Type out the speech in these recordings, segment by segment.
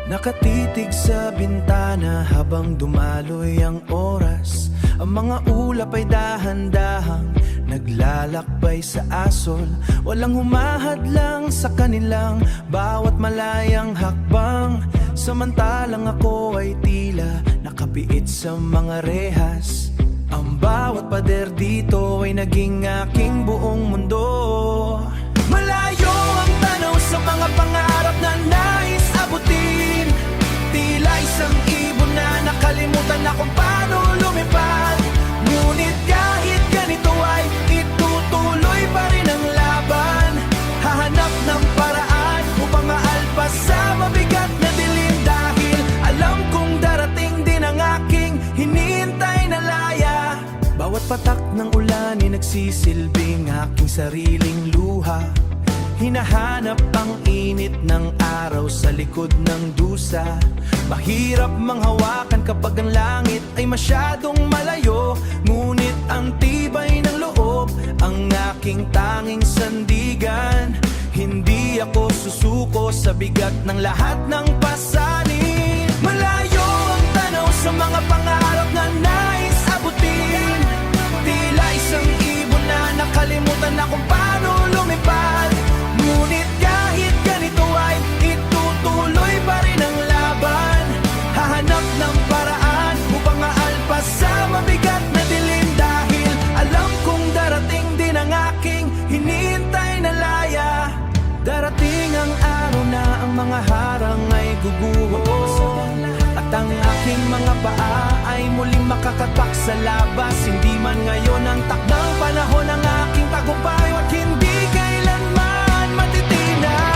Nakatitig sa bintana habang dumaloy ang oras. Ang mga ulap ay dahan-dahang naglalakbay sa asol. Walang humahadlang sa kanilang bawat malayang hakbang. Samantalang ako ay tila nakapiit sa mga rehas. Ang bawat pader dito ay naging aking buong mundo. Malayo ang tanaw sa mga pangarap na nais abutin. Tila isang ibon na nakalimutan na kung paano lumipad. Ngunit kahit ganito ay itutuloy pa rin ang laban. Hahanap ng paraan upang maalpas sa mabigat na dilim. Dahil alam kong darating din ang aking hinihintay na laya. Bawat patak ng ulan ay nagsisilbing aking sariling luha. Hinahanap ang init ng araw sa likod ng dusa. Mahirap manghawakan kapag ang langit ay masyadong malayo. Ngunit ang tibay ng loob ang aking tanging sandigan. Hindi ako susuko sa bigat ng lahat ng pasanin. Malayo ang tanaw sa mga pangarap na nais abutin. Tila isang ibon na nakalimutan na kung paano lumipad. Ngunit kahit ganito ay itutuloy pa rin ang laban. Hahanap ng paraan upang maalpas sa mabigat na dilim. Dahil alam kong darating din ang aking hinihintay na laya. Darating ang araw na ang mga harang ay guguho. At ang aking mga paa ay muling makakatak sa labas. Hindi man ngayon ang takdang panahon ng aking tagumpay. At hindi kailanman matitinag.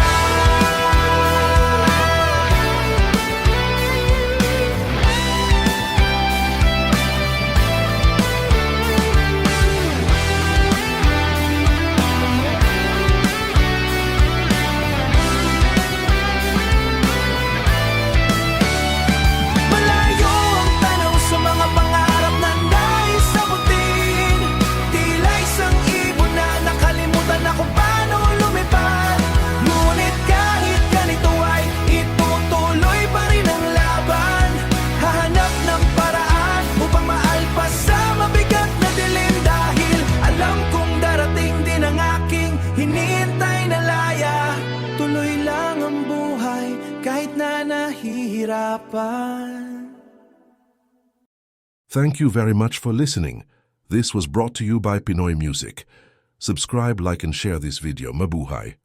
Malayo ang tanaw sa mga pangarap na nais abutin. Tila isang ibon na nakalimutan na kung paano lumipad. Ngunit kahit ganito ay itutuloy pa rin ang laban. Hahanap ng paraan upang maalpas sa mabigat na dilim. Dahil alam kong darating din ang aking hinihintay na laya. Tuloy lang ang buhay kahit na nahihirapan. Thank you very much for listening. This was brought to you by Pinoy Music. Subscribe, like, and share this video. Mabuhay.